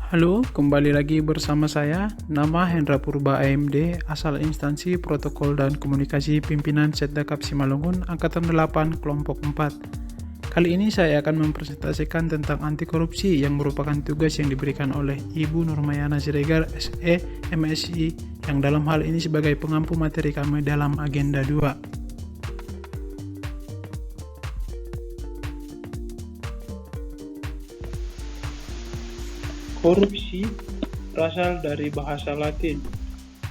Halo, kembali lagi bersama saya. Nama Hendra Purba AMD, asal instansi Protokol dan Komunikasi Pimpinan Setda Simalungun, Angkatan 8, Kelompok 4. Kali ini saya akan mempresentasikan tentang anti korupsi yang merupakan tugas yang diberikan oleh Ibu Nurmayana Siregar, SE, MSI, yang dalam hal ini sebagai pengampu materi kami dalam Agenda 2. Korupsi berasal dari bahasa Latin,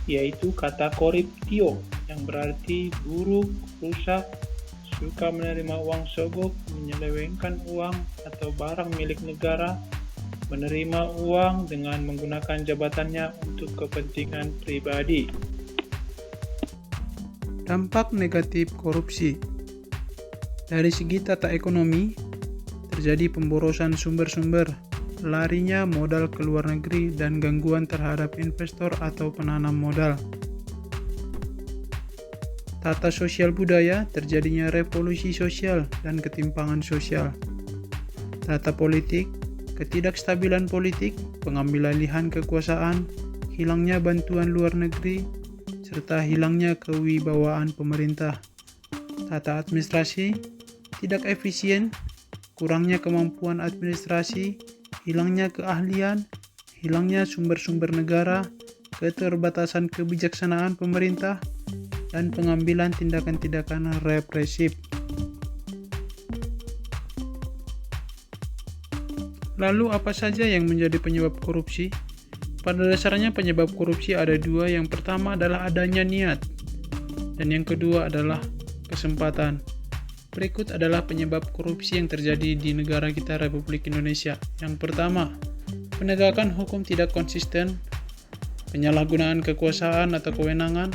yaitu kata corruptio, yang berarti buruk, rusak, suka menerima uang sogok, menyelewengkan uang atau barang milik negara, menerima uang dengan menggunakan jabatannya untuk kepentingan pribadi. Dampak negatif korupsi. Dari segi tata ekonomi, terjadi pemborosan sumber-sumber, larinya modal ke luar negeri, dan gangguan terhadap investor atau penanam modal. Tata sosial budaya, terjadinya revolusi sosial dan ketimpangan sosial. Tata politik, ketidakstabilan politik, pengambil alihan kekuasaan, hilangnya bantuan luar negeri, serta hilangnya kewibawaan pemerintah. Tata administrasi, tidak efisien, kurangnya kemampuan administrasi, hilangnya keahlian, hilangnya sumber-sumber negara, keterbatasan kebijaksanaan pemerintah, dan pengambilan tindakan-tindakan represif. Lalu apa saja yang menjadi penyebab korupsi? Pada dasarnya penyebab korupsi ada dua. Yang pertama adalah adanya niat, dan yang kedua adalah kesempatan. Berikut adalah penyebab korupsi yang terjadi di negara kita, Republik Indonesia. Yang pertama, penegakan hukum tidak konsisten, penyalahgunaan kekuasaan atau kewenangan,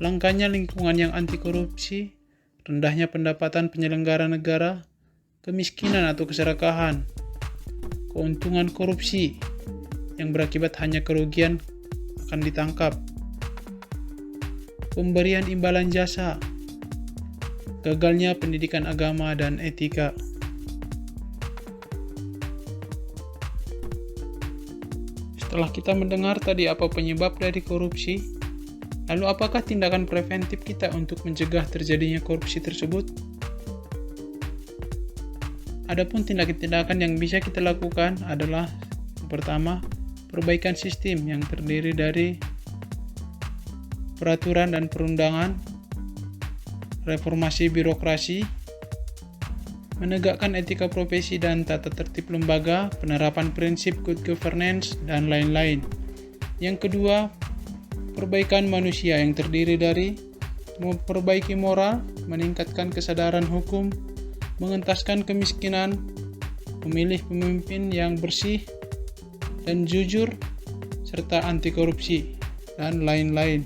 langkanya lingkungan yang anti korupsi, rendahnya pendapatan penyelenggara negara, kemiskinan atau keserakahan, keuntungan korupsi yang berakibat hanya kerugian akan ditangkap, pemberian imbalan jasa, gagalnya pendidikan agama dan etika. Setelah kita mendengar tadi apa penyebab dari korupsi, lalu apakah tindakan preventif kita untuk mencegah terjadinya korupsi tersebut? Adapun tindakan-tindakan yang bisa kita lakukan adalah yang pertama, perbaikan sistem yang terdiri dari peraturan dan perundangan, reformasi birokrasi, menegakkan etika profesi dan tata tertib lembaga, penerapan prinsip good governance, dan lain-lain. Yang kedua, perbaikan manusia yang terdiri dari memperbaiki moral, meningkatkan kesadaran hukum, mengentaskan kemiskinan, memilih pemimpin yang bersih dan jujur, serta anti korupsi, dan lain-lain.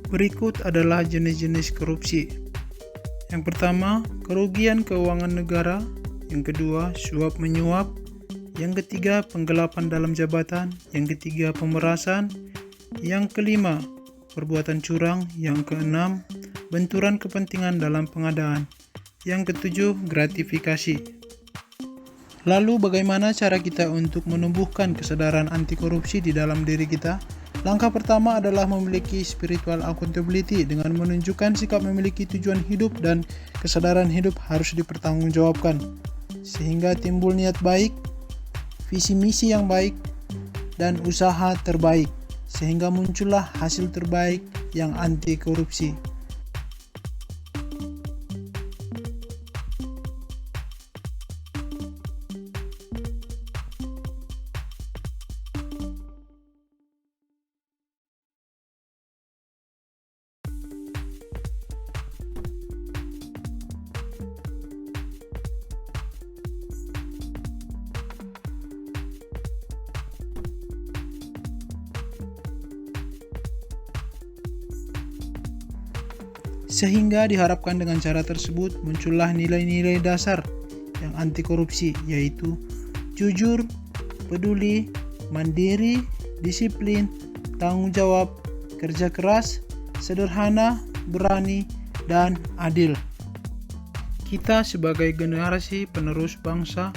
Berikut adalah jenis-jenis korupsi. Yang pertama, kerugian keuangan negara. Yang kedua, suap-menyuap. Yang ketiga, penggelapan dalam jabatan. Yang ketiga, pemerasan. Yang kelima, perbuatan curang. Yang keenam, benturan kepentingan dalam pengadaan. Yang ketujuh, gratifikasi. Lalu bagaimana cara kita untuk menumbuhkan kesadaran anti korupsi di dalam diri kita? Langkah pertama adalah memiliki spiritual accountability dengan menunjukkan sikap memiliki tujuan hidup dan kesadaran hidup harus dipertanggungjawabkan, sehingga timbul niat baik, visi misi yang baik, dan usaha terbaik, sehingga muncullah hasil terbaik yang anti korupsi. Sehingga diharapkan dengan cara tersebut muncullah nilai-nilai dasar yang anti korupsi, yaitu jujur, peduli, mandiri, disiplin, tanggung jawab, kerja keras, sederhana, berani, dan adil. Kita sebagai generasi penerus bangsa,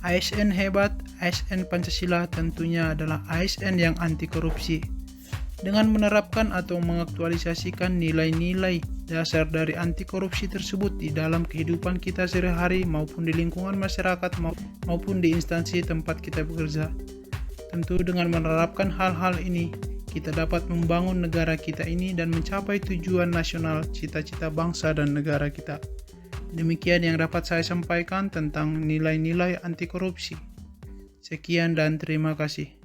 ASN hebat, ASN Pancasila tentunya adalah ASN yang anti korupsi. Dengan menerapkan atau mengaktualisasikan nilai-nilai dasar dari anti korupsi tersebut di dalam kehidupan kita sehari-hari maupun di lingkungan masyarakat maupun di instansi tempat kita bekerja. Tentu dengan menerapkan hal-hal ini, kita dapat membangun negara kita ini dan mencapai tujuan nasional, cita-cita bangsa dan negara kita. Demikian yang dapat saya sampaikan tentang nilai-nilai anti korupsi. Sekian dan terima kasih.